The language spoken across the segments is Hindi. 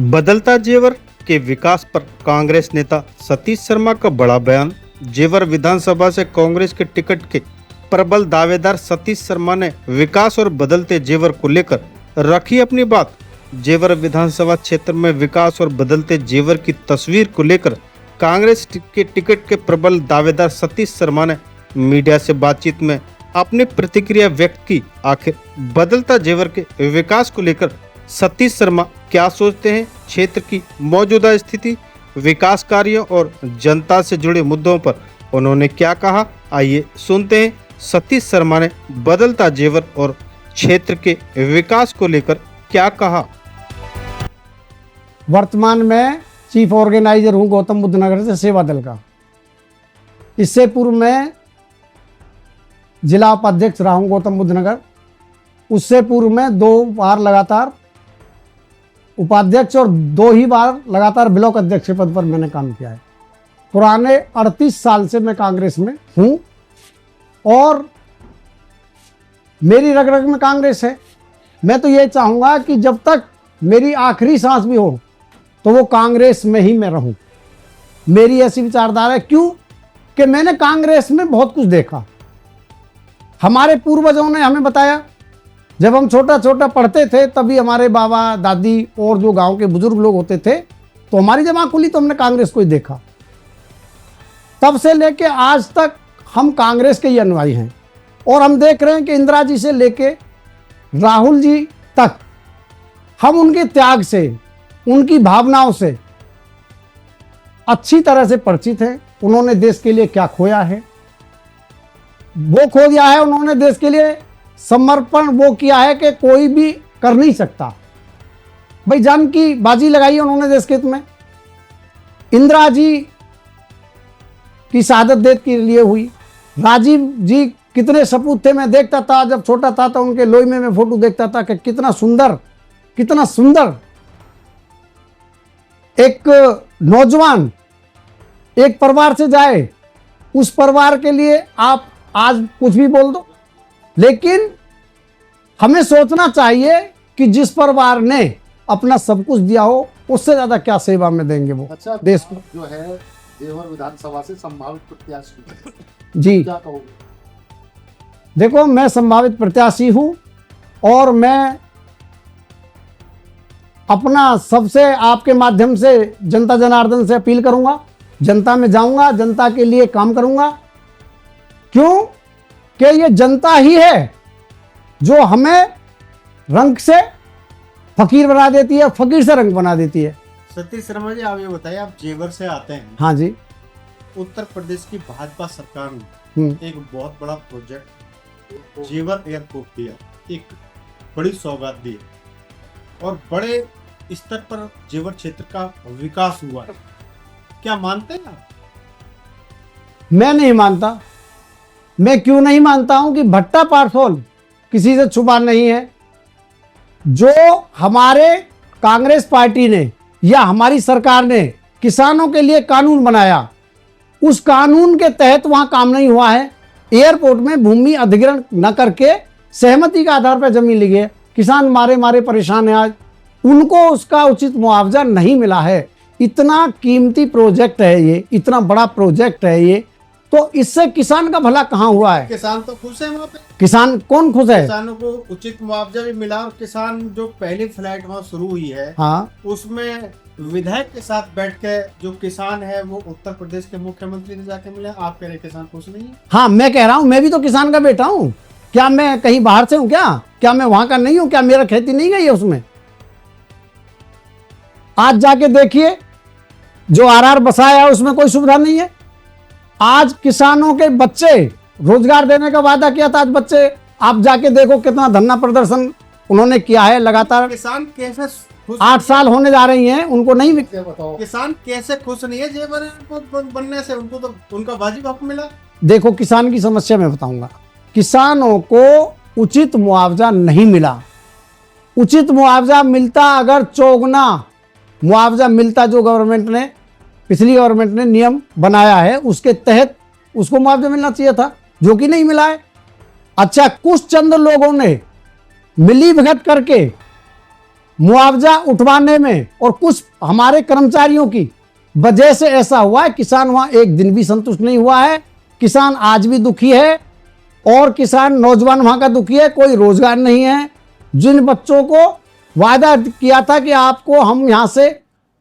बदलता जेवर के विकास पर कांग्रेस नेता सतीश शर्मा का बड़ा बयान। जेवर विधानसभा से कांग्रेस के टिकट के प्रबल दावेदार सतीश शर्मा ने विकास और बदलते जेवर को लेकर रखी अपनी बात। जेवर विधानसभा क्षेत्र में विकास और बदलते जेवर की तस्वीर को लेकर कांग्रेस के टिकट के प्रबल दावेदार सतीश शर्मा ने मीडिया से बातचीत में अपनी प्रतिक्रिया व्यक्त की। आखिर बदलता जेवर के विकास को लेकर सतीश शर्मा क्या सोचते हैं, क्षेत्र की मौजूदा स्थिति, विकास कार्यों और जनता से जुड़े मुद्दों पर उन्होंने क्या कहा, आइए सुनते हैं सतीश शर्मा ने बदलता जेवर और क्षेत्र के विकास को लेकर क्या कहा। वर्तमान में चीफ ऑर्गेनाइजर हूं गौतम बुद्ध नगर से सेवा दल का। इससे पूर्व में जिला उपाध्यक्ष रहा हूं गौतम बुद्ध नगर। उससे पूर्व में 2 बार लगातार उपाध्यक्ष और 2 ही बार लगातार ब्लॉक अध्यक्ष पद पर मैंने काम किया है। पुराने 38 साल से मैं कांग्रेस में हूं और मेरी रग रग में कांग्रेस है। मैं तो ये चाहूँगा कि जब तक मेरी आखिरी सांस भी हो तो वो कांग्रेस में ही मैं रहूं। मेरी ऐसी विचारधारा है। क्यों कि मैंने कांग्रेस में बहुत कुछ देखा। हमारे पूर्वजों ने हमें बताया, जब हम छोटा छोटा पढ़ते थे तभी हमारे बाबा दादी और जो गांव के बुजुर्ग लोग होते थे तो हमारी जब आँख खुली तो हमने कांग्रेस को ही देखा। तब से लेके आज तक हम कांग्रेस के ही अनुयायी हैं और हम देख रहे हैं कि इंदिरा जी से लेके राहुल जी तक हम उनके त्याग से, उनकी भावनाओं से अच्छी तरह से परिचित हैं। उन्होंने देश के लिए क्या खोया है वो खो दिया है। उन्होंने देश के लिए समर्पण वो किया है कि कोई भी कर नहीं सकता। भाई जान की बाजी लगाई है उन्होंने देश के हित में। इंदिरा जी की शहादत देश के लिए हुई। राजीव जी कितने सपूत थे, मैं देखता था जब छोटा था तो उनके लोई में मैं फोटो देखता था कि कितना सुंदर एक नौजवान एक परिवार से जाए। उस परिवार के लिए आप आज कुछ भी बोल दो, लेकिन हमें सोचना चाहिए कि जिस परिवार ने अपना सब कुछ दिया हो उससे ज्यादा क्या सेवा में देंगे वो। अच्छा, देश को जो है जेवर विधानसभा से संभावित प्रत्याशी जी क्या कहोगे? देखो, मैं संभावित प्रत्याशी हूं और मैं अपना सबसे आपके माध्यम से जनता जनार्दन से अपील करूंगा। जनता में जाऊंगा, जनता के लिए काम करूंगा। क्यों कि ये जनता ही है जो हमें रंग से फकीर बना देती है, फकीर से रंग बना देती है। सतीश शर्मा जी, आप ये बताइए, आप जेवर से आते हैं। हाँ जी। उत्तर प्रदेश की भाजपा सरकार ने एक बहुत बड़ा प्रोजेक्ट जेवर एयरपोर्ट दिया, एक बड़ी सौगात दी और बड़े स्तर पर जेवर क्षेत्र का विकास हुआ है। क्या मानते हैं आप? मैं नहीं मानता। मैं क्यों नहीं मानता हूं कि भट्टा पारफॉल किसी से छुपा नहीं है। जो हमारे कांग्रेस पार्टी ने या हमारी सरकार ने किसानों के लिए कानून बनाया, उस कानून के तहत वहां काम नहीं हुआ है। एयरपोर्ट में भूमि अधिग्रहण न करके सहमति के आधार पर जमीन ली है। किसान मारे परेशान है आज, उनको उसका उचित मुआवजा नहीं मिला है। इतना कीमती प्रोजेक्ट है ये, इतना बड़ा प्रोजेक्ट है ये, तो इससे किसान का भला कहाँ हुआ है? किसान तो खुश है वहाँ पे। किसान कौन खुश है? किसानों को उचित मुआवजा भी मिला और किसान जो पहली फ्लाइट वहाँ शुरू हुई है, हाँ, उसमें विधायक के साथ बैठ के जो किसान है वो उत्तर प्रदेश के मुख्यमंत्री ने जाके मिले। आप कह रहे किसान खुश नहीं है? हाँ, मैं कह रहा हूँ, मैं भी तो किसान का बेटा हूँ। क्या मैं कहीं बाहर से हूँ? क्या मैं वहां का नहीं हूँ? क्या मेरा खेती नहीं गई है उसमें? आज जाके देखिए, जो आरआर बसाया है उसमें कोई सुविधा नहीं है। आज किसानों के बच्चे रोजगार देने का वादा किया था, आज बच्चे आप जाके देखो कितना धरना प्रदर्शन उन्होंने किया है लगातार। किसान कैसे 8 साल होने जा रही हैं, उनको नहीं बताओ, किसान कैसे खुश नहीं है जेवर एयरपोर्ट बनने से? उनको तो उनका वाजिब हक मिला। देखो, किसान की समस्या मैं बताऊंगा। किसानों को उचित मुआवजा नहीं मिला। उचित मुआवजा मिलता, अगर चौगुना मुआवजा मिलता, जो गवर्नमेंट ने, पिछली गवर्नमेंट ने नियम बनाया है उसके तहत उसको मुआवजा मिलना चाहिए था, जो कि नहीं मिला है। अच्छा, कुछ चंद लोगों ने मिली भगत करके मुआवजा उठवाने में और कुछ हमारे कर्मचारियों की वजह से ऐसा हुआ है। किसान वहां एक दिन भी संतुष्ट नहीं हुआ है, किसान आज भी दुखी है और किसान नौजवान वहां का दुखी है। कोई रोजगार नहीं है। जिन बच्चों को वादा किया था कि आपको हम यहां से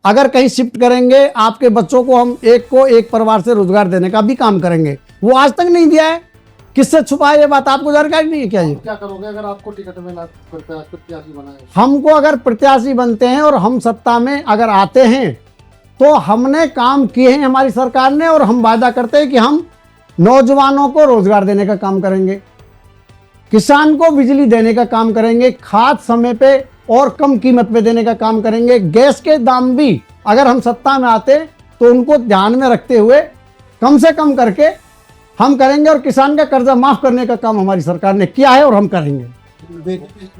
अगर कहीं शिफ्ट करेंगे, आपके बच्चों को हम एक परिवार से रोजगार देने का भी काम करेंगे, वो आज तक नहीं दिया है। किससे छुपा है ये बात? आपको जानकारी नहीं है क्या? ये क्या करोगे अगर आपको टिकट मिला प्रत्याशी बनाए? हमको अगर प्रत्याशी बनते हैं और हम सत्ता में अगर आते हैं तो हमने काम किए हैं हमारी सरकार ने, और हम वादा करते हैं कि हम नौजवानों को रोजगार देने का काम करेंगे, किसान को बिजली देने का काम करेंगे, खाद समय पे और कम कीमत पे देने का काम करेंगे। गैस के दाम भी अगर हम सत्ता में आते तो उनको ध्यान में रखते हुए कम से कम करके हम करेंगे, और किसान का कर्जा माफ करने का काम हमारी सरकार ने किया है और हम करेंगे।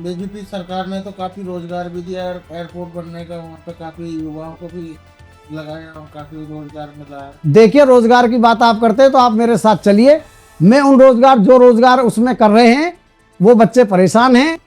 बीजेपी सरकार ने तो काफी रोजगार भी दिया, एयरपोर्ट बनने का वहाँ पे काफी युवाओं को भी लगाया और काफी रोजगार मिला है। देखिए, रोजगार की बात आप करते हैं तो आप मेरे साथ चलिए। मैं उन जो रोजगार उसमें कर रहे हैं वो बच्चे परेशान हैं,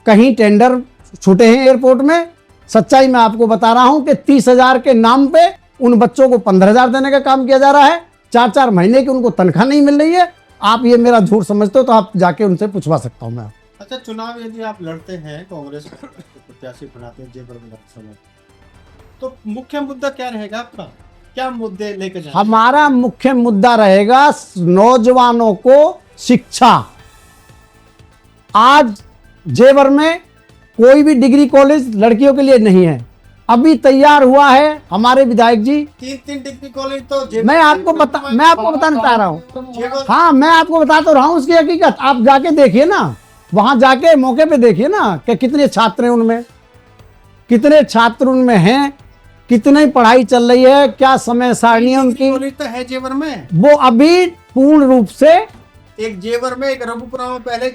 कहीं टेंडर छूटे हैं एयरपोर्ट में। सच्चाई मैं आपको बता रहा हूं कि 30,000 के नाम पे उन बच्चों को 15,000 देने का काम किया जा रहा है। 4-4 महीने की उनको तनख्वाह नहीं मिल रही है। आप ये मेरा झूठ समझते हो तो आप जाके उनसे पूछवा सकता हूं मैं। अच्छा, चुनाव यदि आप लड़ते हैं, कांग्रेस को प्रत्याशी बनाते हैं जेवर विधानसभा, तो मुख्य मुद्दा क्या रहेगा आपका? क्या मुद्दे लेकर जाएंगे? हमारा मुख्य मुद्दा रहेगा नौजवानों को शिक्षा। आज जेवर में कोई भी डिग्री कॉलेज लड़कियों के लिए नहीं है। अभी तैयार हुआ है हमारे विधायक जी। 3 डिग्री कॉलेज तो मैं आपको बताना चाह रहा हूँ। जेवर हाँ, मैं आपको बता तो रहा हूँ उसकी हकीकत। आप जाके देखिए ना, वहां जाके मौके पे देखिए ना कि कितने छात्र हैं उनमें, कितने छात्र उनमें हैं, कितनी पढ़ाई चल रही है, क्या समय सारणी है उनकी। कॉलेज तो है जेवर में, वो अभी पूर्ण रूप से एक जेवर में, एक रघुपुरा में पहले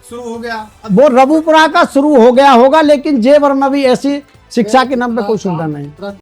शुरू हो गया। वो रबुपुरा का शुरू हो गया होगा, लेकिन जेवर में भी ऐसी शिक्षा के नाम पे कोई सुविधा नहीं।